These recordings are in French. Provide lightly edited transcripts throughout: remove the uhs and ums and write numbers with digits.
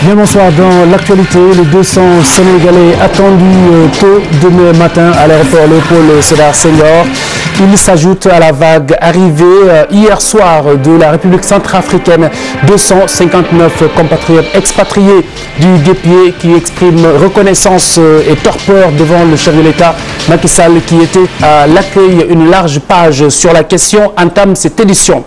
Bien, bonsoir. Dans l'actualité, les 200 Sénégalais attendus tôt demain matin à l'aéroport Léopold Sédar Senghor. Ils s'ajoutent à la vague arrivée hier soir de la République centrafricaine. 259 compatriotes expatriés du guépier qui expriment reconnaissance et torpeur devant le chef de l'État, Macky Sall, qui était à l'accueil. Une large page sur la question entame cette édition.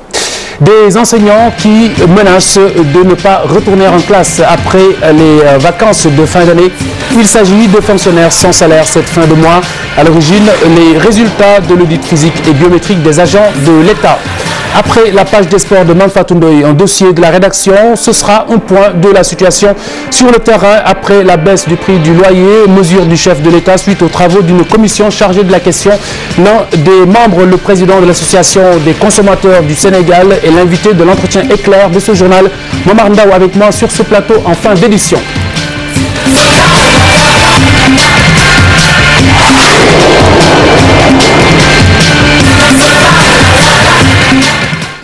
Des enseignants qui menacent de ne pas retourner en classe après les vacances de fin d'année. Il s'agit de fonctionnaires sans salaire cette fin de mois. À l'origine, les résultats de l'audit physique et biométrique des agents de l'État. Après la page des sports de Manfatou Ndoye, un dossier de la rédaction, ce sera un point de la situation sur le terrain après la baisse du prix du loyer, mesure du chef de l'État suite aux travaux d'une commission chargée de la question. L'un des membres, le président de l'association des consommateurs du Sénégal, est l'invité de l'entretien éclair de ce journal. Momar Ndao avec moi sur ce plateau en fin d'édition.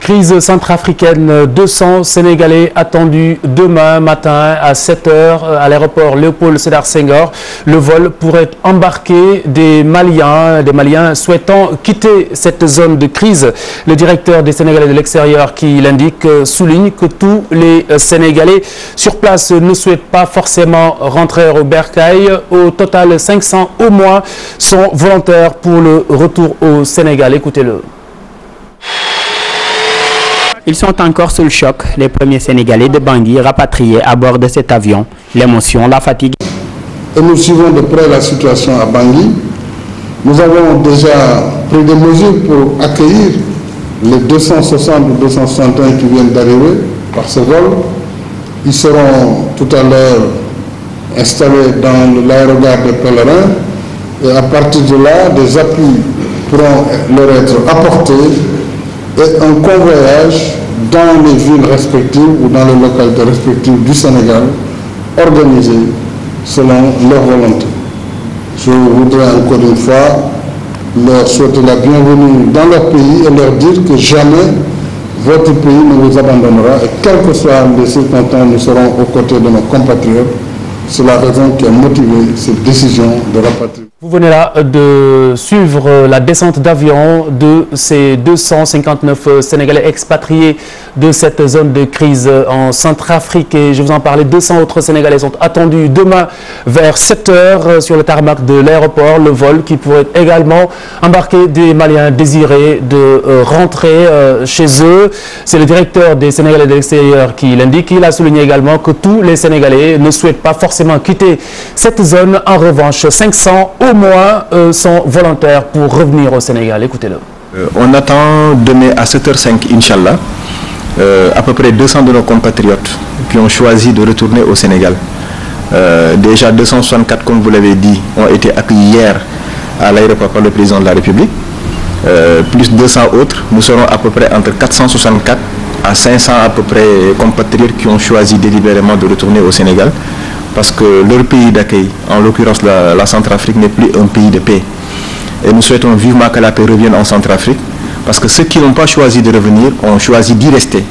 Crise centrafricaine, 200 Sénégalais attendus demain matin à 7 h à l'aéroport Léopold Sédar Senghor. Le vol pourrait embarquer des Maliens souhaitant quitter cette zone de crise. Le directeur des Sénégalais de l'extérieur qui l'indique souligne que tous les Sénégalais sur place ne souhaitent pas forcément rentrer au bercail. Au total, 500 au moins sont volontaires pour le retour au Sénégal. Écoutez-le. Ils sont encore sous le choc, les premiers Sénégalais de Bangui rapatriés à bord de cet avion. L'émotion, la fatigue. Et nous suivons de près la situation à Bangui. Nous avons déjà pris des mesures pour accueillir les 260 ou 261 qui viennent d'arriver par ce vol. Ils seront tout à l'heure installés dans l'aérogare de Pèlerins et à partir de là, des appuis pourront leur être apportés et un convoyage dans les villes respectives ou dans les localités respectives du Sénégal organisé selon leur volonté. Je voudrais encore une fois leur souhaiter la bienvenue dans leur pays et leur dire que jamais votre pays ne vous abandonnera et quelles que soient les circonstances, nous serons aux côtés de nos compatriotes. C'est la raison qui a motivé cette décision de rapatrier. Vous venez là de suivre la descente d'avion de ces 259 Sénégalais expatriés de cette zone de crise en Centrafrique. Et je vous en parlais, 200 autres Sénégalais sont attendus demain vers 7 h sur le tarmac de l'aéroport. Le vol qui pourrait également embarquer des Maliens désirés de rentrer chez eux. C'est le directeur des Sénégalais de l'extérieur qui l'indique. Il a souligné également que tous les Sénégalais ne souhaitent pas forcément quitter cette zone. En revanche, 500 au moins sont volontaires pour revenir au Sénégal. Écoutez-le. On attend demain à 7 h 05, Inch'Allah, à peu près 200 de nos compatriotes qui ont choisi de retourner au Sénégal. Déjà 264, comme vous l'avez dit, ont été accueillis hier à l'aéroport par le président de la République. Plus 200 autres, nous serons à peu près entre 464 à 500 à peu près compatriotes qui ont choisi délibérément de retourner au Sénégal. Parce que leur pays d'accueil, en l'occurrence la Centrafrique, n'est plus un pays de paix. Et nous souhaitons vivement que la paix revienne en Centrafrique, parce que ceux qui n'ont pas choisi de revenir ont choisi d'y rester,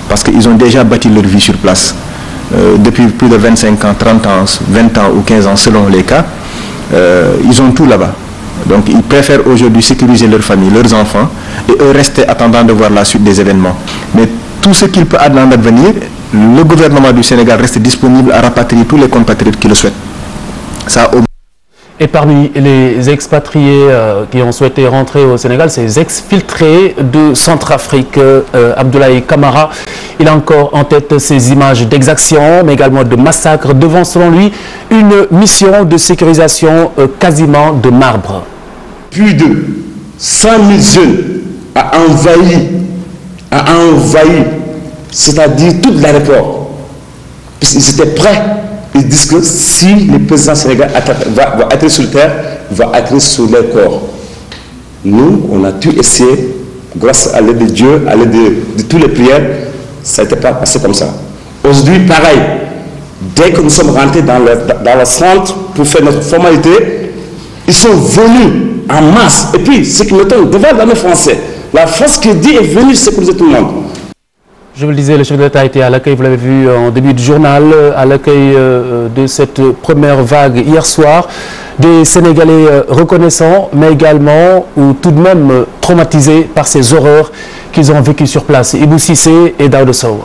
parce qu'ils ont déjà bâti leur vie sur place. Depuis plus de 25 ans, 30 ans, 20 ans ou 15 ans, selon les cas, ils ont tout là-bas. Donc ils préfèrent aujourd'hui sécuriser leur famille, leurs enfants, et eux rester attendant de voir la suite des événements. Mais tout ce qu'il peut en advenir, le gouvernement du Sénégal reste disponible à rapatrier tous les compatriotes qui le souhaitent. Et parmi les expatriés qui ont souhaité rentrer au Sénégal, ces exfiltrés de Centrafrique, Abdoulaye Camara, il a encore en tête ces images d'exaction, mais également de massacres, devant selon lui une mission de sécurisation quasiment de marbre. Plus de 100 000 jeunes a envahi, c'est-à-dire tout l'aéroport. Ils étaient prêts. Ils disent que si le président sénégalais va atterrir sur terre, il va atterrir sur leur corps. Nous, on a tout essayé, grâce à l'aide de Dieu, à l'aide de toutes les prières, ça n'était pas passé comme ça. Aujourd'hui, pareil, dès que nous sommes rentrés dans le centre pour faire notre formalité, ils sont venus en masse. Et puis, ce qui m'étonne, devant l'armée française, la France qui dit est venue sécuriser tout le monde. Je vous le disais, le chef de l'État a été à l'accueil, vous l'avez vu en début de journal, à l'accueil de cette première vague hier soir. Des Sénégalais reconnaissants, mais également ou tout de même traumatisés par ces horreurs qu'ils ont vécues sur place. Ibou Cissé et Daouda Sow.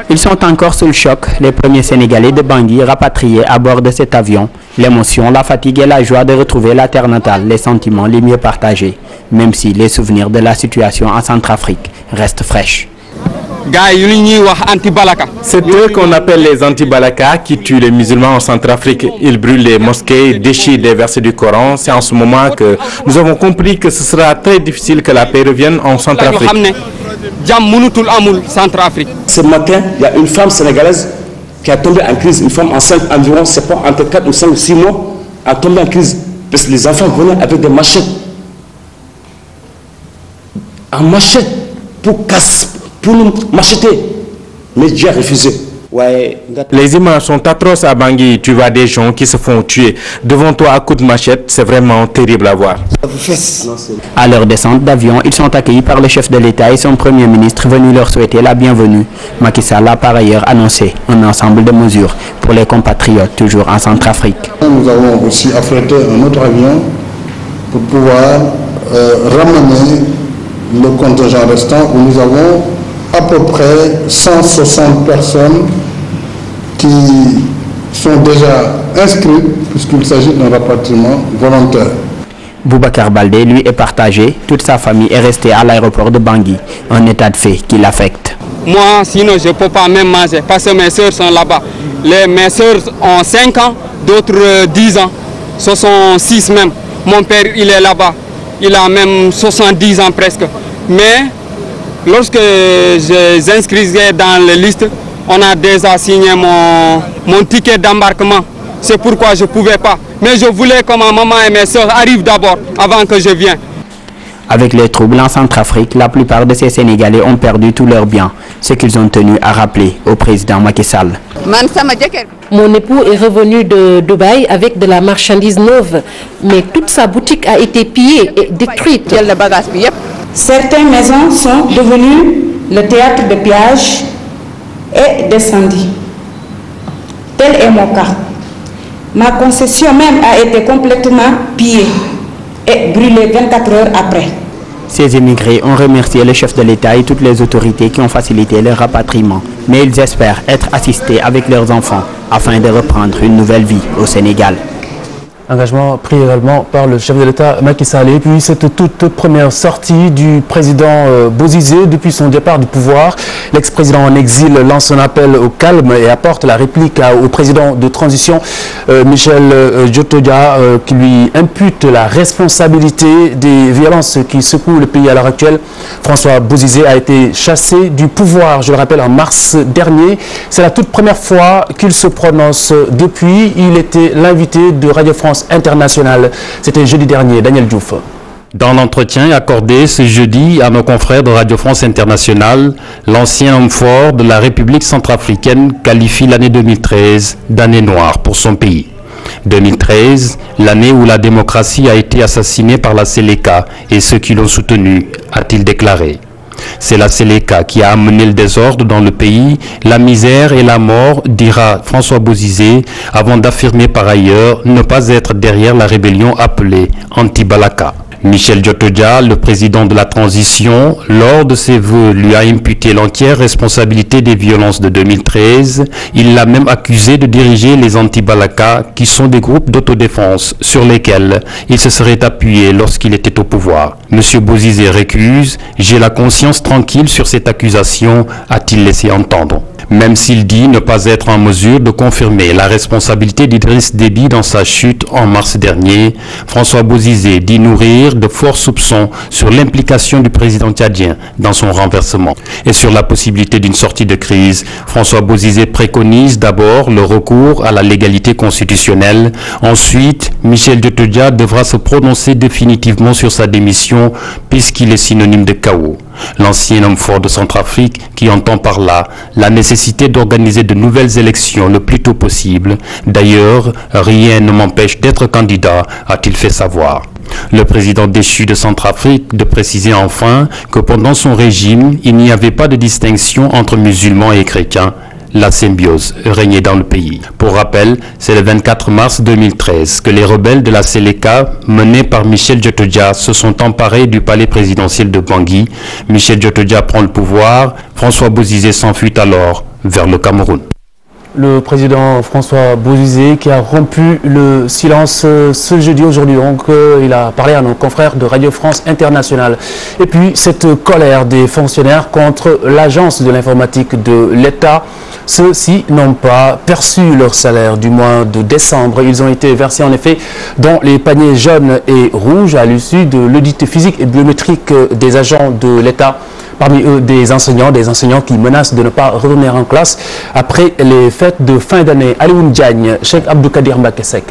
Ils sont encore sous le choc, les premiers Sénégalais de Bangui rapatriés à bord de cet avion. L'émotion, la fatigue et la joie de retrouver la terre natale, les sentiments les mieux partagés, même si les souvenirs de la situation en Centrafrique restent fraîches. C'est eux qu'on appelle les anti-Balaka qui tuent les musulmans en Centrafrique. Ils brûlent les mosquées, déchirent des versets du Coran. C'est en ce moment que nous avons compris que ce sera très difficile que la paix revienne en Centrafrique. Ce matin, il y a une femme sénégalaise qui a tombé en crise, une femme enceinte environ, c'est pas entre 4 ou 5 ou 6 mois, a tombé en crise. Parce que les enfants venaient avec des machettes. En machette, pour nous macheter. Mais Dieu a refusé. Les images sont atroces à Bangui. Tu vois des gens qui se font tuer devant toi à coups de machette. C'est vraiment terrible à voir. À leur descente d'avion, ils sont accueillis par le chef de l'État et son premier ministre venu leur souhaiter la bienvenue. Macky Sall a par ailleurs annoncé un ensemble de mesures pour les compatriotes toujours en Centrafrique. Nous avons aussi affrété un autre avion pour pouvoir ramener le contingent restant où nous avons à peu près 160 personnes qui sont déjà inscrites puisqu'il s'agit d'un rapatriement volontaire. Boubacar Baldé, lui, est partagé. Toute sa famille est restée à l'aéroport de Bangui, un état de fait qui l'affecte. Moi, sinon, je ne peux pas même manger parce que mes soeurs sont là-bas. Mes soeurs ont 5 ans, d'autres 10 ans, 66 même. Mon père, il est là-bas. Il a même 70 ans presque. Mais lorsque j'inscrivais dans la liste, on a déjà signé mon ticket d'embarquement. C'est pourquoi je ne pouvais pas. Mais je voulais que ma maman et mes soeurs arrivent d'abord avant que je vienne. Avec les troubles en Centrafrique, la plupart de ces Sénégalais ont perdu tous leurs biens, ce qu'ils ont tenu à rappeler au président Macky Sall. Mon époux est revenu de Dubaï avec de la marchandise neuve, mais toute sa boutique a été pillée et détruite. Certaines maisons sont devenues le théâtre de pillages et d'incendies. Tel est mon cas. Ma concession même a été complètement pillée et brûlée 24 heures après. Ces émigrés ont remercié le chef de l'État et toutes les autorités qui ont facilité leur rapatriement, mais ils espèrent être assistés avec leurs enfants afin de reprendre une nouvelle vie au Sénégal. Engagement pris également par le chef de l'État Macky Sall. Et puis cette toute première sortie du président Bozizé depuis son départ du pouvoir. L'ex-président en exil lance un appel au calme et apporte la réplique au président de transition Michel Djotodia qui lui impute la responsabilité des violences qui secouent le pays à l'heure actuelle. François Bozizé a été chassé du pouvoir, je le rappelle, en mars dernier. C'est la toute première fois qu'il se prononce depuis. Il était l'invité de Radio France International. C'était jeudi dernier. Daniel Diouf. Dans l'entretien accordé ce jeudi à nos confrères de Radio France International, l'ancien homme fort de la République centrafricaine qualifie l'année 2013 d'année noire pour son pays. 2013, l'année où la démocratie a été assassinée par la Séléka et ceux qui l'ont soutenue, a-t-il déclaré. C'est la Séléka qui a amené le désordre dans le pays, la misère et la mort, dira François Bozizé, avant d'affirmer par ailleurs ne pas être derrière la rébellion appelée Anti-Balaka. Michel Djotodia, le président de la transition, lors de ses vœux, lui a imputé l'entière responsabilité des violences de 2013. Il l'a même accusé de diriger les anti-Balaka, qui sont des groupes d'autodéfense sur lesquels il se serait appuyé lorsqu'il était au pouvoir. Monsieur Bozizé récuse. J'ai la conscience tranquille sur cette accusation, a-t-il laissé entendre. Même s'il dit ne pas être en mesure de confirmer la responsabilité d'Idriss Déby dans sa chute en mars dernier, François Bozizé dit nourrir de forts soupçons sur l'implication du président tchadien dans son renversement. Et sur la possibilité d'une sortie de crise, François Bozizé préconise d'abord le recours à la légalité constitutionnelle. Ensuite, Michel Djotodia devra se prononcer définitivement sur sa démission élections puisqu'il est synonyme de chaos. L'ancien homme fort de Centrafrique qui entend par là la nécessité d'organiser de nouvelles élections le plus tôt possible. D'ailleurs, rien ne m'empêche d'être candidat, a-t-il fait savoir. Le président déchu de Centrafrique de préciser enfin que pendant son régime, il n'y avait pas de distinction entre musulmans et chrétiens. La symbiose régnait dans le pays. Pour rappel, c'est le 24 mars 2013 que les rebelles de la Seleka, menés par Michel Djotodia, se sont emparés du palais présidentiel de Bangui. Michel Djotodia prend le pouvoir. François Bozizé s'enfuit alors vers le Cameroun. Le président François Bozizé qui a rompu le silence ce jeudi aujourd'hui. Donc, il a parlé à nos confrères de Radio France Internationale. Et puis, cette colère des fonctionnaires contre l'agence de l'informatique de l'État. Ceux-ci n'ont pas perçu leur salaire du mois de décembre. Ils ont été versés en effet dans les paniers jaunes et rouges à l'issue de l'audit physique et biométrique des agents de l'État. Parmi eux, des enseignants qui menacent de ne pas retourner en classe après les fêtes de fin d'année. Alioune Diagne, Cheikh Abdou Kadir Mbakesek.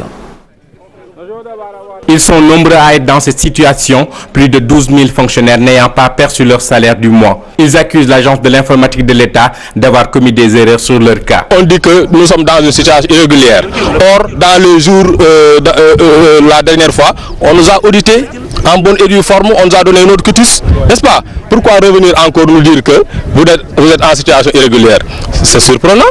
Ils sont nombreux à être dans cette situation, plus de 12 000 fonctionnaires n'ayant pas perçu leur salaire du mois. Ils accusent l'agence de l'informatique de l'État d'avoir commis des erreurs sur leur cas. On dit que nous sommes dans une situation irrégulière. Or, dans le jour, la dernière fois, on nous a audité en bonne et due forme, on nous a donné notre quitus, n'est-ce pas? Pourquoi revenir encore nous dire que vous êtes en situation irrégulière? C'est surprenant.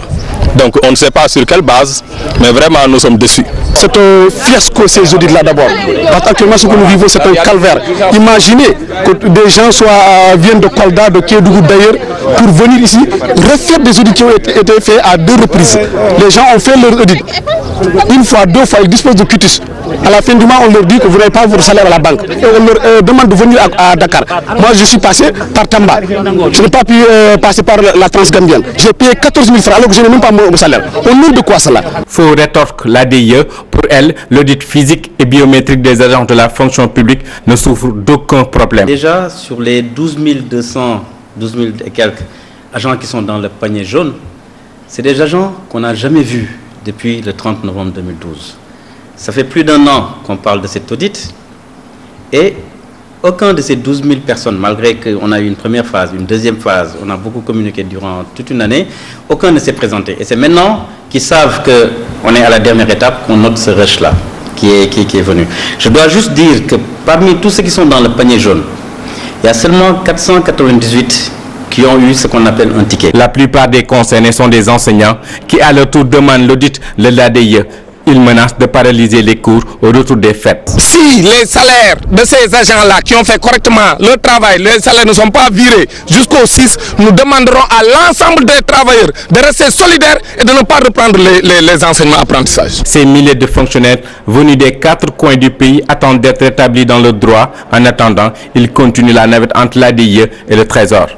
Donc on ne sait pas sur quelle base, mais vraiment nous sommes déçus. C'est un fiasco ces audits-là d'abord. Parce qu'actuellement ce que nous vivons c'est un calvaire. Imaginez que des gens viennent de Kolda, de Kédougou d'ailleurs, pour venir ici, refaire des audits qui ont été faits à 2 reprises. Les gens ont fait leur audit. Une fois, 2 fois, ils disposent de quitus. À la fin du mois, on leur dit que vous n'avez pas votre salaire à la banque. Et on leur demande de venir à Dakar. Moi, je suis passé par Tamba. Je n'ai pas pu passer par la Transgambienne. J'ai payé 14 000 francs alors que je n'ai même pas mon salaire. Au nom de quoi cela? Faux rétorque l'ADIE. Pour elle, l'audit physique et biométrique des agents de la fonction publique ne souffre d'aucun problème. Déjà, sur les 12 000 et quelques agents qui sont dans le panier jaune, c'est des agents qu'on n'a jamais vus depuis le 30 novembre 2012. Ça fait plus d'1 an qu'on parle de cet audit et aucun de ces 12 000 personnes, malgré qu'on a eu une première phase, une deuxième phase, on a beaucoup communiqué durant toute une année, aucun ne s'est présenté. Et c'est maintenant qu'ils savent qu'on est à la dernière étape qu'on note ce rush-là qui est venu. Je dois juste dire que parmi tous ceux qui sont dans le panier jaune, il y a seulement 498 qui ont eu ce qu'on appelle un ticket. La plupart des concernés sont des enseignants qui à leur tour demandent l'audit de l'ADIE. Ils menacent de paralyser les cours au retour des fêtes. Si les salaires de ces agents-là qui ont fait correctement leur travail, les salaires ne sont pas virés jusqu'au 6, nous demanderons à l'ensemble des travailleurs de rester solidaires et de ne pas reprendre les enseignements apprentissages. Ces milliers de fonctionnaires venus des 4 coins du pays attendent d'être rétablis dans leurs droits. En attendant, ils continuent la navette entre l'ADIE et le Trésor.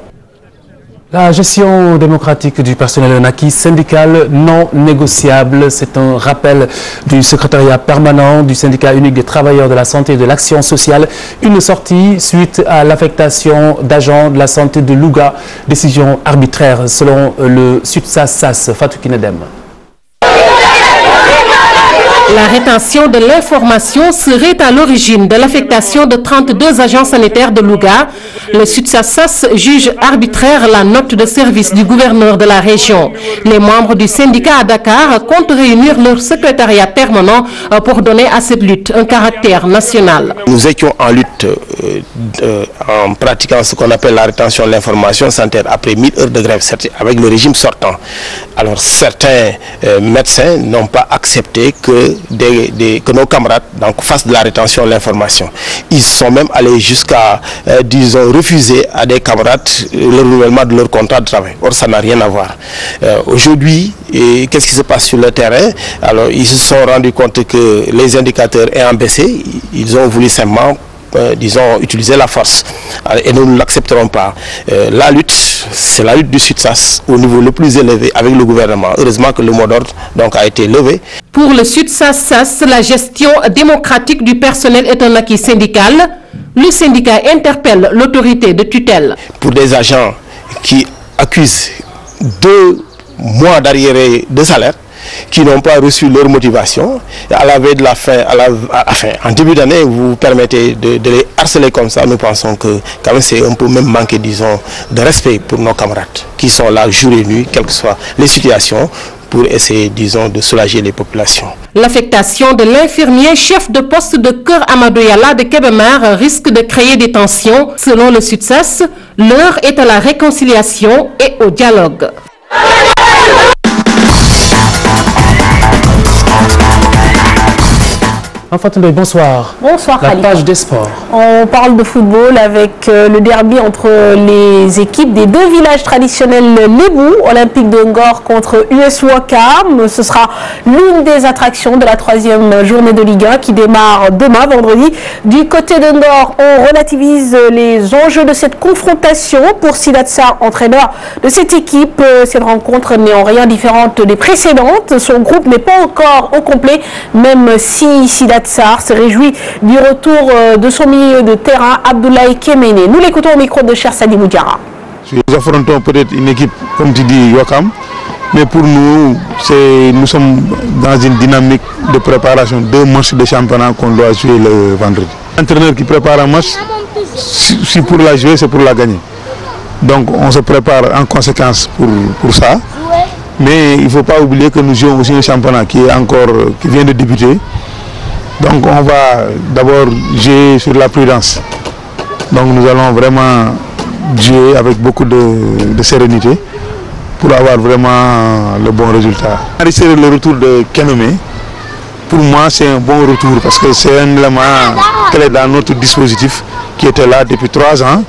La gestion démocratique du personnel, un acquis syndical non négociable. C'est un rappel du secrétariat permanent du syndicat unique des travailleurs de la santé et de l'action sociale. Une sortie suite à l'affectation d'agents de la santé de Louga. Décision arbitraire selon le SUTSAS Fatou Kinedem. La rétention de l'information serait à l'origine de l'affectation de 32 agents sanitaires de Louga. Le SUTSAS juge arbitraire la note de service du gouverneur de la région. Les membres du syndicat à Dakar comptent réunir leur secrétariat permanent pour donner à cette lutte un caractère national. Nous étions en lutte en pratiquant ce qu'on appelle la rétention de l'information sanitaire après 1000 heures de grève avec le régime sortant. Alors certains médecins n'ont pas accepté que nos camarades fassent de la rétention de l'information. Ils sont même allés jusqu'à, disons, refuser à des camarades le renouvellement de leur contrat de travail. Or, ça n'a rien à voir. Aujourd'hui, qu'est-ce qui se passe sur le terrain? Alors, ils se sont rendus compte que les indicateurs ayant baissé, ils ont voulu simplement disons, utiliser la force. Et nous ne l'accepterons pas. La lutte, c'est la lutte du SUTSAS au niveau le plus élevé avec le gouvernement. Heureusement que le mot d'ordre a été levé. Pour le SUTSAS, la gestion démocratique du personnel est un acquis syndical. Le syndicat interpelle l'autorité de tutelle. Pour des agents qui accusent 2 mois d'arriérés de salaire, qui n'ont pas reçu leur motivation. Et à la veille de la fin, en début d'année, vous vous permettez de les harceler comme ça. Nous pensons que quand même c'est un peu même manquer, disons, de respect pour nos camarades qui sont là jour et nuit, quelles que soient les situations, pour essayer, disons, de soulager les populations. L'affectation de l'infirmier chef de poste de Keur Amadou Yalla de Kébémer risque de créer des tensions. Selon le SUTSAS, l'heure est à la réconciliation et au dialogue. Fatou, bonsoir. Bonsoir La Khalifa. page des sports. On parle de football avec le derby entre les équipes des deux villages traditionnels Lébou, Olympique de Ngor contre US Ouakam. Ce sera l'une des attractions de la 3e journée de Ligue 1 qui démarre demain, vendredi. Du côté de Ngor, on relativise les enjeux de cette confrontation. Pour Sidat Sarr, entraîneur de cette équipe, cette rencontre n'est en rien différente des précédentes. Son groupe n'est pas encore au complet, même si Sidat Sarr se réjouit du retour de son milieu de terrain, Abdoulaye Kéméné. Nous l'écoutons au micro de Cher Sadi Moudjara. Nous affrontons peut-être une équipe, comme tu dis, Ouakam, mais pour nous, nous sommes dans une dynamique de préparation, 2 matchs de championnat qu'on doit jouer le vendredi. L'entraîneur qui prépare un match, si pour la jouer, c'est pour la gagner. Donc on se prépare en conséquence pour ça. Mais il ne faut pas oublier que nous jouons aussi un championnat qui vient de débuter. Donc on va d'abord jouer sur la prudence. Donc nous allons vraiment jouer avec beaucoup de sérénité pour avoir vraiment le bon résultat. Le retour de Kéméné, pour moi c'est un bon retour parce que c'est un élément clé dans notre dispositif qui était là depuis 3 ans.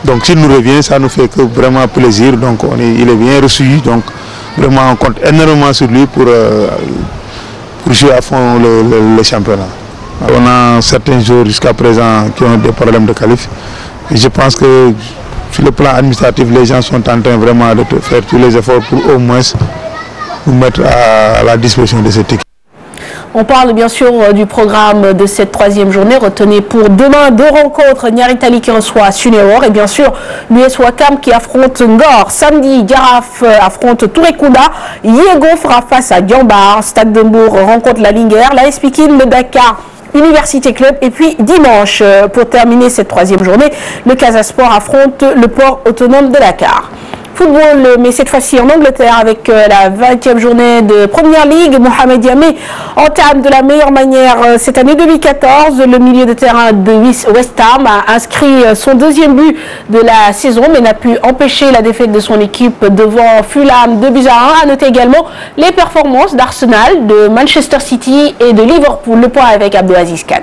Donc s'il nous revient, ça nous fait que vraiment plaisir. Donc il est bien reçu. Donc vraiment on compte énormément sur lui pour jouer à fond le championnat. On a certains joueurs jusqu'à présent qui ont des problèmes de qualif. Et je pense que sur le plan administratif, les gens sont en train vraiment de faire tous les efforts pour au moins nous mettre à la disposition de cette équipe. On parle bien sûr du programme de cette 3e journée. Retenez pour demain 2 rencontres. Niaritali qui reçoit Sunéor et bien sûr l'US Ouakam qui affronte Ngor. Samedi, Garaf affronte Tourekouda. Yego fera face à Diambar. Stade de Mbour rencontre la Linguère. La Pekin, le Dakar, Université Club. Et puis dimanche, pour terminer cette 3e journée, le Casa Sport affronte le port autonome de Dakar. Football, mais cette fois-ci en Angleterre avec la 20e journée de Première Ligue. Mohamed Yamé entame de la meilleure manière cette année 2014. Le milieu de terrain de West Ham a inscrit son 2e but de la saison, mais n'a pu empêcher la défaite de son équipe devant Fulham 2-1. À noter également les performances d'Arsenal, de Manchester City et de Liverpool. Le point avec Abdelaziz Khan.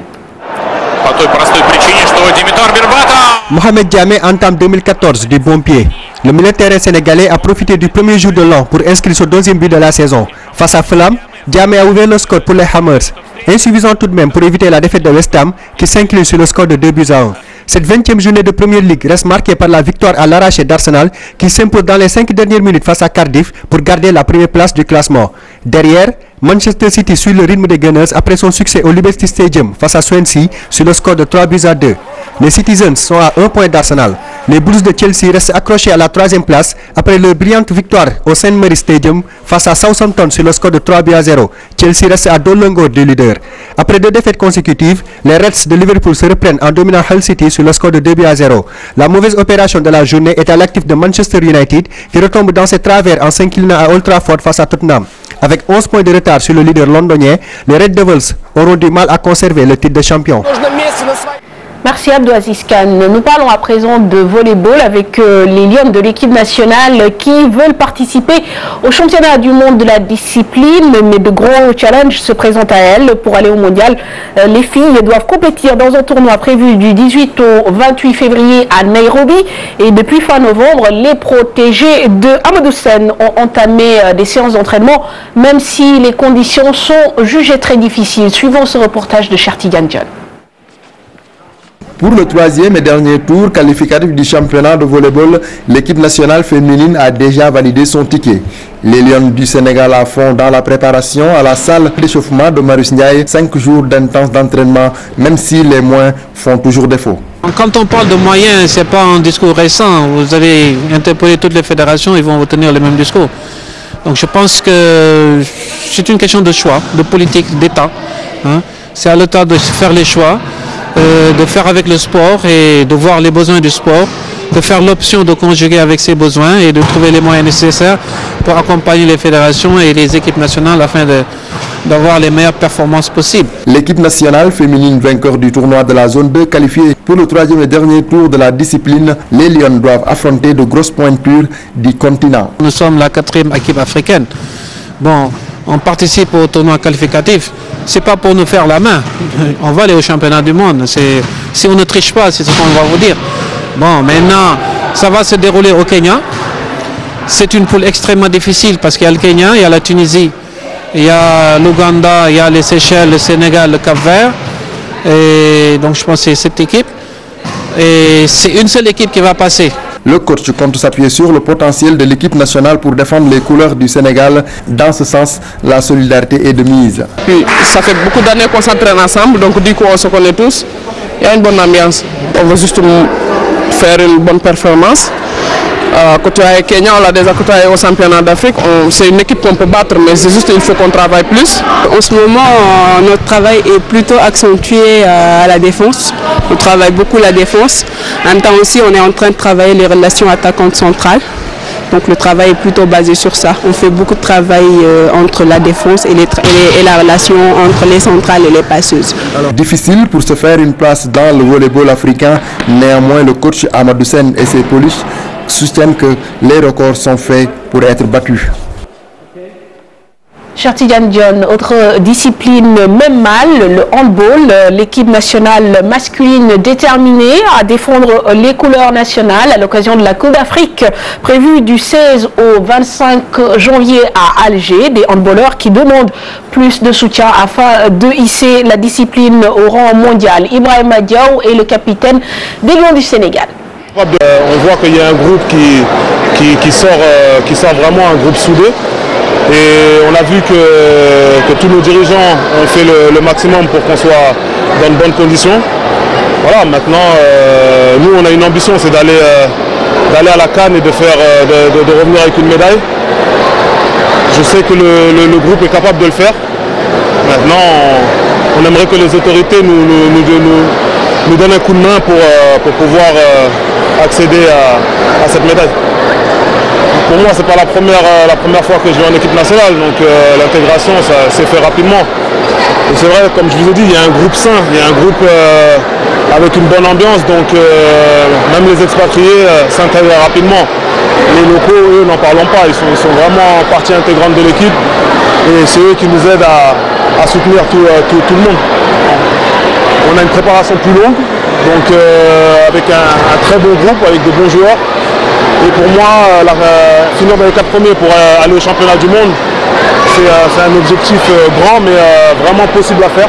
Mohamed Diamé entame 2014 du bon pied. Le milieu de terrain sénégalais a profité du premier jour de l'an pour inscrire son 2e but de la saison. Face à Fulham, Diamé a ouvert le score pour les Hammers. Insuffisant tout de même pour éviter la défaite de West Ham qui s'incline sur le score de 2-1. Cette 20e journée de Premier League reste marquée par la victoire à l'arraché d'Arsenal qui s'impose dans les 5 dernières minutes face à Cardiff pour garder la première place du classement. Derrière, Manchester City suit le rythme des Gunners après son succès au Liberty Stadium face à Swansea sur le score de 3-2. Les Citizens sont à 1 point d'Arsenal. Les Blues de Chelsea restent accrochés à la 3e place après leur brillante victoire au St. Mary's Stadium face à Southampton sur le score de 3-0. Chelsea reste à 2 longueurs du leader. Après 2 défaites consécutives, les Reds de Liverpool se reprennent en dominant Hull City sur le score de 2-0. La mauvaise opération de la journée est à l'actif de Manchester United qui retombe dans ses travers en s'inclinant à Old Trafford face à Tottenham. Avec 11 points de retard sur le leader londonien, les Red Devils auront du mal à conserver le titre de champion. Merci Abdelaziz Khan. Nous parlons à présent de volleyball avec les Lions de l'équipe nationale qui veulent participer au championnat du monde de la discipline, mais de gros challenges se présentent à elles. Pour aller au mondial, les filles doivent compétir dans un tournoi prévu du 18 au 28 février à Nairobi. Et depuis fin novembre, les protégés de Amadou Sen ont entamé des séances d'entraînement, même si les conditions sont jugées très difficiles. Suivons ce reportage de Chertigan John. Pour le 3e et dernier tour qualificatif du championnat de volleyball, l'équipe nationale féminine a déjà validé son ticket. Les Lions du Sénégal à fond dans la préparation à la salle d'échauffement de Marius Ndiaye. 5 jours d'intense d'entraînement, même si les moyens font toujours défaut. Quand on parle de moyens, ce n'est pas un discours récent. Vous avez interpellé toutes les fédérations, ils vont retenir le même discours. Donc je pense que c'est une question de choix, de politique, d'État. Hein. C'est à l'État de faire les choix, de faire avec le sport et de voir les besoins du sport, de faire l'option de conjuguer avec ses besoins et de trouver les moyens nécessaires pour accompagner les fédérations et les équipes nationales afin d'avoir les meilleures performances possibles. L'équipe nationale féminine vainqueur du tournoi de la zone 2 qualifiée pour le 3e et dernier tour de la discipline, les Lions doivent affronter de grosses pointures du continent. Nous sommes la 4e équipe africaine. Bon, on participe au tournoi qualificatif. C'est pas pour nous faire la main. On va aller au championnat du monde. Si on ne triche pas, c'est ce qu'on va vous dire. Bon, maintenant, ça va se dérouler au Kenya. C'est une poule extrêmement difficile parce qu'il y a le Kenya, il y a la Tunisie, il y a l'Ouganda, il y a les Seychelles, le Sénégal, le Cap-Vert. Et donc je pense que c'est cette équipe. Et c'est une seule équipe qui va passer. Le coach compte s'appuyer sur le potentiel de l'équipe nationale pour défendre les couleurs du Sénégal. Dans ce sens, la solidarité est de mise. Puis, ça fait beaucoup d'années qu'on s'entraîne ensemble, donc du coup on se connaît tous. Il y a une bonne ambiance. On veut juste faire une bonne performance. Côté Kenya, on l'a déjà côtoyé au championnat d'Afrique. C'est une équipe qu'on peut battre, mais c'est juste qu'il faut qu'on travaille plus. En ce moment, notre travail est plutôt accentué à la défense. On travaille beaucoup la défense. En même temps aussi, on est en train de travailler les relations attaquantes centrales. Donc le travail est plutôt basé sur ça. On fait beaucoup de travail entre la défense et la relation entre les centrales et les passeuses. Difficile pour se faire une place dans le volleyball africain. Néanmoins, le coach Amadou Sen et ses polices soutiennent que les records sont faits pour être battus. Cher Tidiane Dione, autre discipline même mal, le handball, l'équipe nationale masculine déterminée à défendre les couleurs nationales à l'occasion de la Coupe d'Afrique prévue du 16 au 25 janvier à Alger. Des handballeurs qui demandent plus de soutien afin de hisser la discipline au rang mondial. Ibrahima Diaw est le capitaine des Lions du Sénégal. On voit qu'il y a un groupe qui sort vraiment un groupe soudé. Et on a vu que tous nos dirigeants ont fait le maximum pour qu'on soit dans de bonnes conditions. Voilà, maintenant, nous on a une ambition, c'est d'aller à la CAN et de revenir avec une médaille. Je sais que le groupe est capable de le faire. Maintenant, on aimerait que les autorités nous donnent un coup de main pour pouvoir accéder à cette médaille. Pour moi, ce n'est pas la première fois que je vais en équipe nationale, donc l'intégration, ça s'est fait rapidement. Et c'est vrai, comme je vous ai dit, il y a un groupe sain, il y a un groupe avec une bonne ambiance, donc même les expatriés s'intègrent rapidement. Les locaux, eux, n'en parlons pas, ils sont vraiment partie intégrante de l'équipe et c'est eux qui nous aident à soutenir tout le monde. On a une préparation plus longue, donc avec un très bon groupe, avec de bons joueurs. Et pour moi, finir dans les 4 premiers pour aller au championnat du monde, c'est un objectif grand, mais vraiment possible à faire.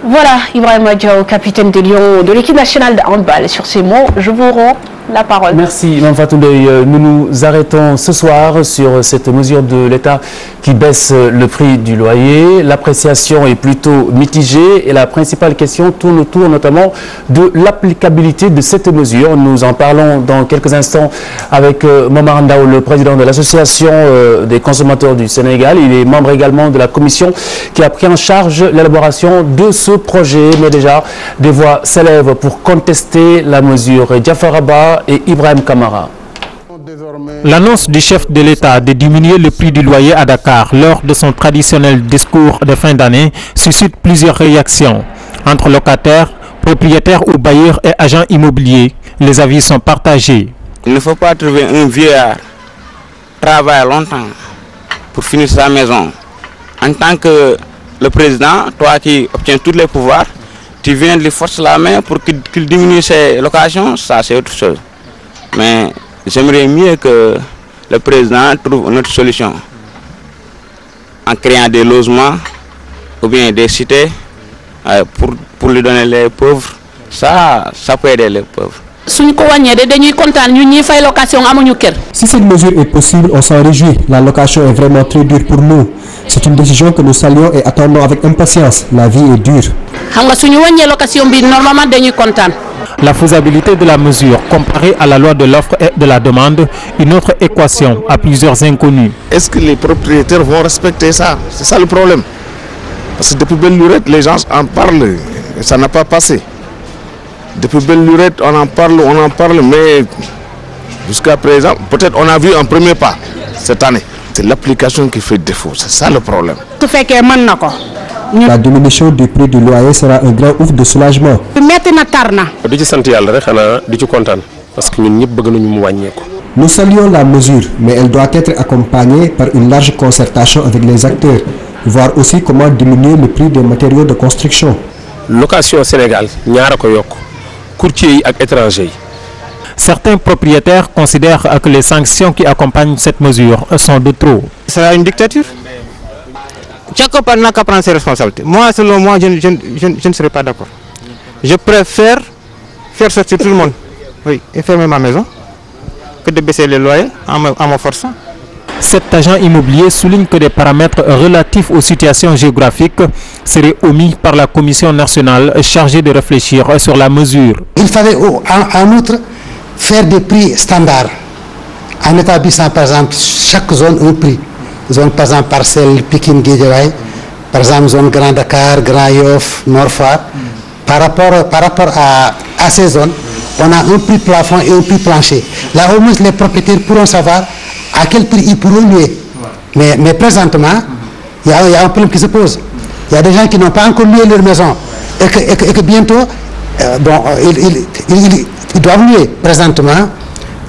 Voilà, Ibrahima Diaw, capitaine des Lions de l'équipe nationale de handball. Sur ces mots, je vous rends la parole. Merci, Mme Fatoundeye. Nous nous arrêtons ce soir sur cette mesure de l'État qui baisse le prix du loyer. L'appréciation est plutôt mitigée et la principale question tourne autour notamment de l'applicabilité de cette mesure. Nous en parlons dans quelques instants avec Momar Ndao, le président de l'association des consommateurs du Sénégal. Il est membre également de la commission qui a pris en charge l'élaboration de ce projet. Mais déjà, des voix s'élèvent pour contester la mesure. Diafaraba et Ibrahim Kamara. L'annonce du chef de l'État de diminuer le prix du loyer à Dakar lors de son traditionnel discours de fin d'année suscite plusieurs réactions. Entre locataires, propriétaires ou bailleurs et agents immobiliers, les avis sont partagés. Il ne faut pas trouver un vieillard travailler longtemps pour finir sa maison. En tant que le président, toi qui obtiens tous les pouvoirs, tu viens de lui forcer la main pour qu'il diminue ses locations, ça c'est autre chose. Mais j'aimerais mieux que le président trouve une autre solution en créant des logements ou bien des cités pour lui donner les pauvres. Ça peut aider les pauvres. Si cette mesure est possible, on s'en réjouit. La location est vraiment très dure pour nous. C'est une décision que nous saluons et attendons avec impatience. La vie est dure. La faisabilité de la mesure comparée à la loi de l'offre et de la demande, une autre équation à plusieurs inconnus. Est-ce que les propriétaires vont respecter ça? C'est ça le problème. Parce que depuis belle lurette, les gens en parlent, et ça n'a pas passé. Depuis belle lurette, on en parle, mais jusqu'à présent, peut-être on a vu un premier pas cette année. C'est l'application qui fait défaut, c'est ça le problème. La diminution du prix du loyer sera un grand ouf de soulagement. Nous saluons la mesure, mais elle doit être accompagnée par une large concertation avec les acteurs, voir aussi comment diminuer le prix des matériaux de construction. Location au Sénégal, courtiers et étrangers. Certains propriétaires considèrent que les sanctions qui accompagnent cette mesure sont de trop. C'est une dictature. Chacun n'a qu'à prendre ses responsabilités. Moi, selon moi, je ne serais pas d'accord. Je préfère faire sortir tout le monde, oui, et fermer ma maison, que de baisser les loyers en me forçant. Cet agent immobilier souligne que des paramètres relatifs aux situations géographiques seraient omis par la Commission nationale chargée de réfléchir sur la mesure. Il fallait en outre faire des prix standards en établissant par exemple chaque zone un prix. Zone par exemple Parcelles, Pikine, Guédiawaye, par exemple zone Grand Dakar, Grand Yoff, Nord Foire. Par rapport à ces zones, on a un prix plafond et un prix plancher. Là au moins les propriétaires pourront savoir à quel prix ils pourront louer. Mais présentement, il y a un problème qui se pose. Il y a des gens qui n'ont pas encore loué leur maison et que bientôt, ils doivent louer. Présentement,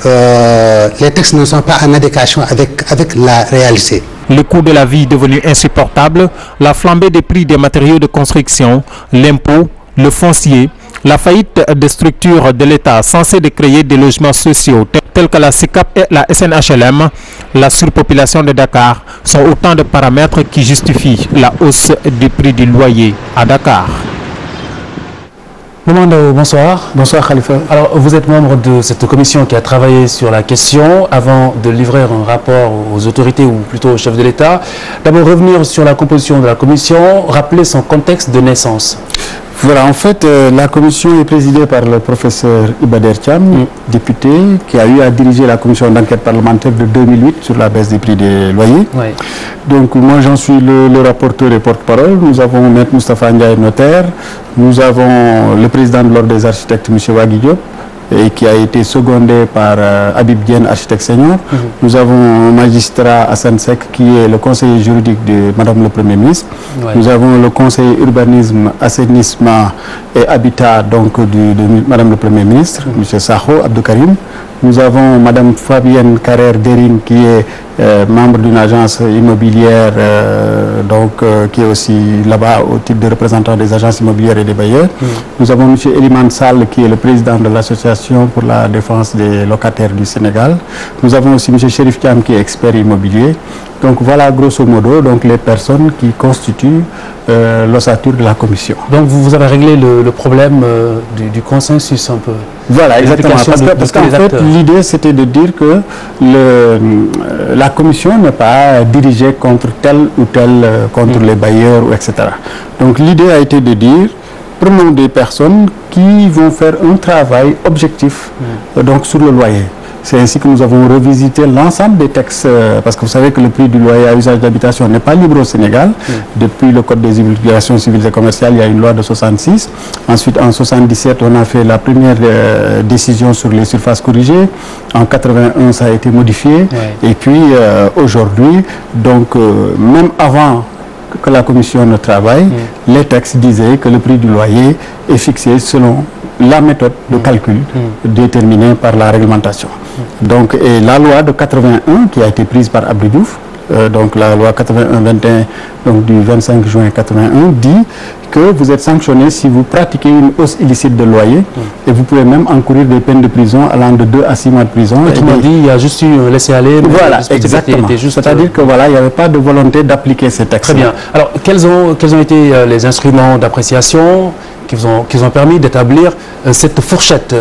les textes ne sont pas en adéquation avec la réalité. Le coût de la vie devenu insupportable, la flambée des prix des matériaux de construction, l'impôt, le foncier, la faillite des structures de l'État censées de créer des logements sociaux tels que la SICAP et la SNHLM, la surpopulation de Dakar sont autant de paramètres qui justifient la hausse du prix du loyer à Dakar. Bonsoir. Bonsoir Khalifa. Alors vous êtes membre de cette commission qui a travaillé sur la question avant de livrer un rapport aux autorités ou plutôt au chef de l'État. D'abord revenir sur la composition de la commission, rappeler son contexte de naissance. Voilà, en fait, la commission est présidée par le professeur Ibader Thiam, député, qui a eu à diriger la commission d'enquête parlementaire de 2008 sur la baisse des prix des loyers. Oui. Donc, moi, j'en suis le rapporteur et porte-parole. Nous avons M. Moustapha Ndiaye, notaire. Nous avons le président de l'Ordre des architectes, M. Wagui Diop, et qui a été secondé par Habib Diène, architecte senior. Nous avons un magistrat Hassan Sek qui est le conseiller juridique de Madame le Premier ministre. Ouais. Nous avons le conseiller urbanisme, assainissement et habitat donc de Madame le Premier ministre, M. Saho Abdou Karim. Nous avons Madame Fabienne Carrère-Derine qui est membre d'une agence immobilière qui est aussi là-bas au titre de représentant des agences immobilières et des bailleurs. Nous avons M. Eliman Sall qui est le président de l'association pour la défense des locataires du Sénégal. Nous avons aussi M. Chérif Thiam qui est expert immobilier. Donc voilà grosso modo donc, les personnes qui constituent l'ossature de la commission. Donc vous avez réglé le problème du consensus un peu. Voilà, exactement. Parce qu'en fait, l'idée c'était de dire que la commission n'est pas dirigée contre tel ou tel, contre les bailleurs, etc. Donc l'idée a été de dire, prenons des personnes qui vont faire un travail objectif donc, sur le loyer. C'est ainsi que nous avons revisité l'ensemble des textes, parce que vous savez que le prix du loyer à usage d'habitation n'est pas libre au Sénégal. Depuis le Code des obligations civiles et commerciales, il y a une loi de 66. Ensuite, en 77, on a fait la première décision sur les surfaces corrigées. En 81, ça a été modifié. Et puis, aujourd'hui, donc, même avant que la commission ne travaille, les textes disaient que le prix du loyer est fixé selon la méthode de calcul déterminée par la réglementation. Donc, et la loi de 81 qui a été prise par Abdou Diouf, donc la loi 81-21 donc du 25 juin 81 dit que vous êtes sanctionné si vous pratiquez une hausse illicite de loyer et vous pouvez même encourir des peines de prison allant de 2 à 6 mois de prison. Autrement dit, il y a juste eu laisser aller. Voilà, exactement. C'est-à-dire que voilà, il n'y avait pas de volonté d'appliquer ces textes. Très bien. Alors, quels ont été les instruments d'appréciation qui vous ont permis d'établir cette fourchette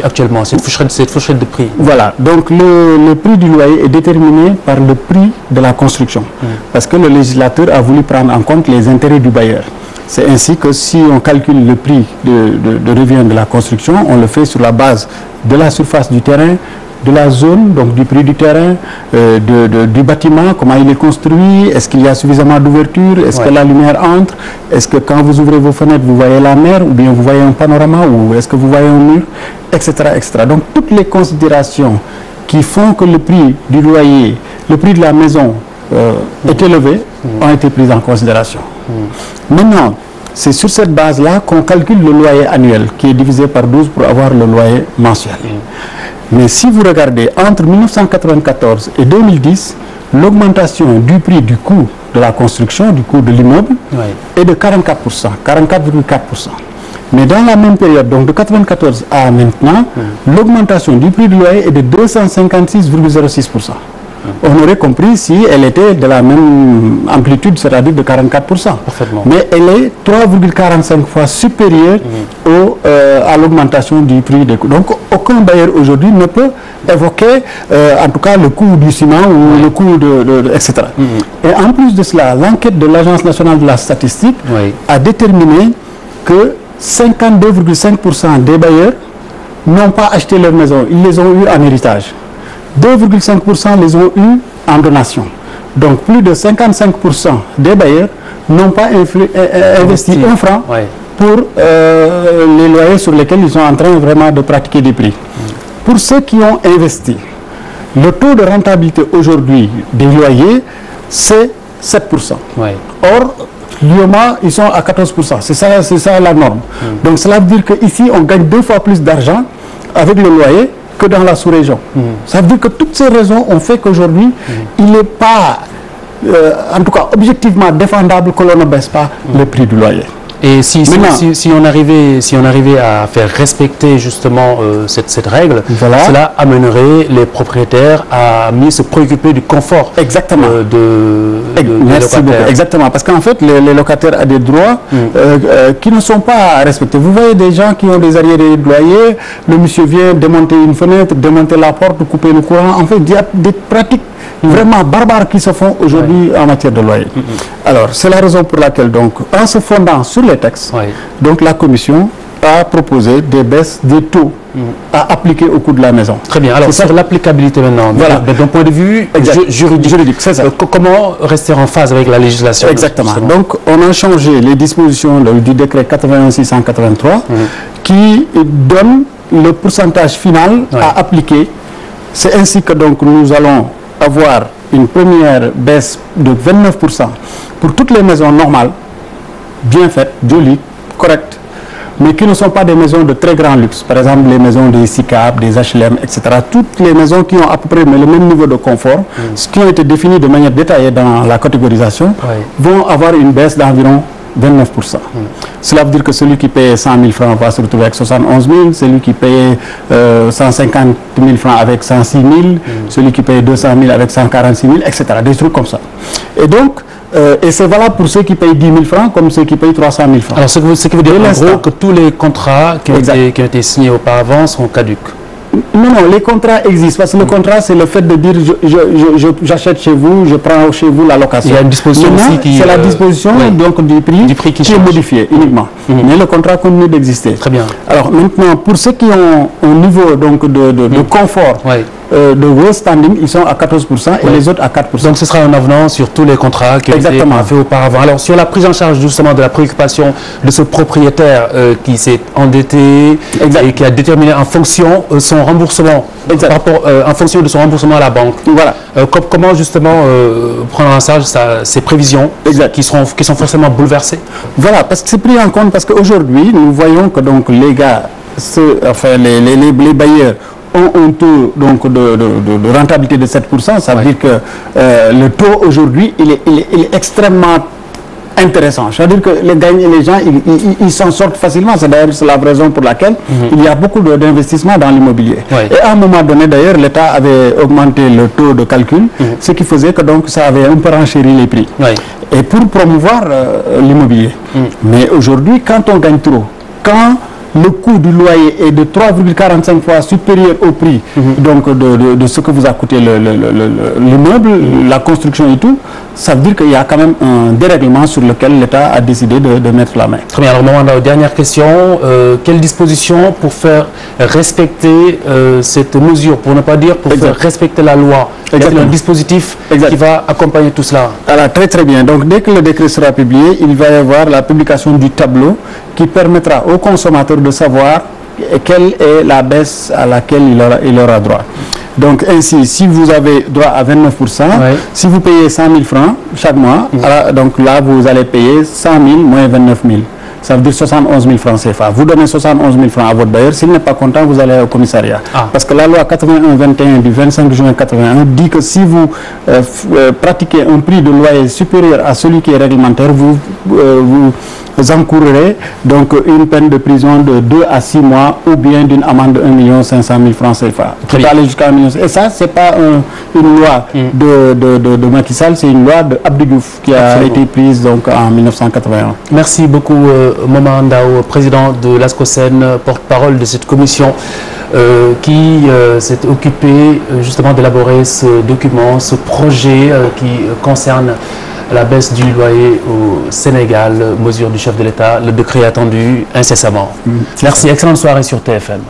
actuellement, cette fourchette de prix? Voilà, donc le prix du loyer est déterminé par le prix de la construction. Parce que le législateur a voulu prendre en compte les intérêts du bailleur. C'est ainsi que si on calcule le prix de revient de la construction, on le fait sur la base de la surface du terrain, de la zone, donc du prix du terrain, du bâtiment, comment il est construit, est-ce qu'il y a suffisamment d'ouverture, est-ce que la lumière entre, est-ce que quand vous ouvrez vos fenêtres, vous voyez la mer, ou bien vous voyez un panorama, ou est-ce que vous voyez un mur, etc., etc. Donc toutes les considérations qui font que le prix du loyer, le prix de la maison est élevé, ont été prises en considération. Maintenant, c'est sur cette base-là qu'on calcule le loyer annuel, qui est divisé par 12 pour avoir le loyer mensuel. Mais si vous regardez, entre 1994 et 2010, l'augmentation du prix du coût de la construction, du coût de l'immeuble, est de 44%, 44,4%. Mais dans la même période, donc de 1994 à maintenant, l'augmentation du prix du loyer est de 256,06%. On aurait compris si elle était de la même amplitude, c'est-à-dire de 44%. Mais elle est 3,45 fois supérieure à l'augmentation du prix des coûts. Donc aucun bailleur aujourd'hui ne peut évoquer en tout cas le coût du ciment ou le coût etc. Et en plus de cela, l'enquête de l'Agence nationale de la statistique a déterminé que 52,5% des bailleurs n'ont pas acheté leur maison, ils les ont eu en héritage. 2,5% les ont eu en donation. Donc plus de 55% des bailleurs n'ont pas investi un franc pour les loyers sur lesquels ils sont en train vraiment de pratiquer des prix. Pour ceux qui ont investi, le taux de rentabilité aujourd'hui des loyers, c'est 7%. Or, l'IOMA, ils sont à 14%. C'est ça la norme. Donc cela veut dire qu'ici, on gagne 2 fois plus d'argent avec le loyer que dans la sous-région. Ça veut dire que toutes ces raisons ont fait qu'aujourd'hui, il n'est pas, en tout cas objectivement défendable que l'on ne baisse pas le prix du loyer. Et si on arrivait à faire respecter justement cette règle, cela amènerait les propriétaires à mieux se préoccuper du confort des locataires. Exactement, parce qu'en fait, les locataires ont des droits qui ne sont pas respectés. Vous voyez des gens qui ont des arriérés de loyer, le monsieur vient démonter une fenêtre, démonter la porte, couper le courant. En fait, il y a des pratiques vraiment barbares qui se font aujourd'hui en matière de loyer. Alors, c'est la raison pour laquelle, donc, en se fondant sur les textes, donc la Commission a proposé des baisses des taux à appliquer au coût de la maison. Très bien. Alors, sur l'applicabilité maintenant, d'un point de vue juridique, c'est ça. Comment rester en phase avec la législation? Exactement. Donc, on a changé les dispositions du décret 81-683 qui donne le pourcentage final à appliquer. C'est ainsi que donc nous allons avoir une première baisse de 29% pour toutes les maisons normales, bien faites, jolies, correctes, mais qui ne sont pas des maisons de très grand luxe. Par exemple, les maisons des SICAP, des HLM, etc. Toutes les maisons qui ont à peu près le même niveau de confort, ce qui ont été définies de manière détaillée dans la catégorisation, vont avoir une baisse d'environ 29%. Cela veut dire que celui qui paye 100 000 francs va se retrouver avec 71 000, celui qui paye 150 000 francs avec 106 000, celui qui paye 200 000 avec 146 000, etc. Des trucs comme ça. Et donc, et c'est valable pour ceux qui payent 10 000 francs comme ceux qui payent 300 000 francs. Alors, ce qui veut dire en gros que tous les contrats qui ont été signés auparavant sont caducs. Non, les contrats existent parce que le contrat, c'est le fait de dire j'achète chez vous, je prends chez vous la location. Il y a une disposition aussi qui... C'est la disposition donc, du prix qui est modifié uniquement. Mais le contrat continue d'exister. Très bien. Alors maintenant, pour ceux qui ont un niveau donc, de confort, de world standing, ils sont à 14% et les autres à 4%. Donc ce sera un avenant sur tous les contrats qui ont été faits auparavant. Alors sur la prise en charge justement de la préoccupation de ce propriétaire qui s'est endetté et qui a déterminé en fonction son remboursement, en fonction de son remboursement à la banque. Voilà. Comment justement prendre en charge ces prévisions qui sont forcément bouleversées? Voilà, parce que c'est pris en compte parce qu'aujourd'hui nous voyons que donc les gars, les bailleurs ont un taux donc, de rentabilité de 7%, ça veut dire que le taux aujourd'hui il est extrêmement intéressant. C'est-à-dire que les gens ils s'en sortent facilement. C'est d'ailleurs la raison pour laquelle il y a beaucoup d'investissements dans l'immobilier. Et à un moment donné d'ailleurs l'État avait augmenté le taux de calcul, ce qui faisait que donc ça avait un peu renchéri les prix. Et pour promouvoir l'immobilier. Mais aujourd'hui quand on gagne trop, quand le coût du loyer est de 3,45 fois supérieur au prix donc de ce que vous a coûté l'immeuble, la construction et tout, ça veut dire qu'il y a quand même un dérèglement sur lequel l'État a décidé de mettre la main. Très bien, alors Momandao, dernière question. Quelles dispositions pour faire respecter cette mesure, pour ne pas dire pour faire respecter la loi? Exactement. Un dispositif qui va accompagner tout cela. Alors, très très bien. Donc dès que le décret sera publié, il va y avoir la publication du tableau qui permettra aux consommateurs de savoir quelle est la baisse à laquelle il aura droit. Donc ainsi, si vous avez droit à 29%, si vous payez 100 000 francs chaque mois, donc là vous allez payer 100 000 moins 29 000. Ça veut dire 71 000 francs CFA. Vous donnez 71 000 francs à votre bailleur. S'il n'est pas content, vous allez au commissariat. Parce que la loi 81-21 du 25 juin 81 dit que si vous pratiquez un prix de loyer supérieur à celui qui est réglementaire, vous encourrez donc une peine de prison de 2 à 6 mois ou bien d'une amende de 1 500 000 francs CFA. Peut aller jusqu'à 1 million. Et ça, ce n'est pas une loi de Macky Sall, c'est une loi de Abdou Diouf qui a été prise donc, en 1981. Merci beaucoup Momandao, président de l'ASCOSEN, porte-parole de cette commission qui s'est occupée justement d'élaborer ce document, ce projet qui concerne la baisse du loyer au Sénégal, mesure du chef de l'État, le décret attendu incessamment. Merci, excellente soirée sur TFM.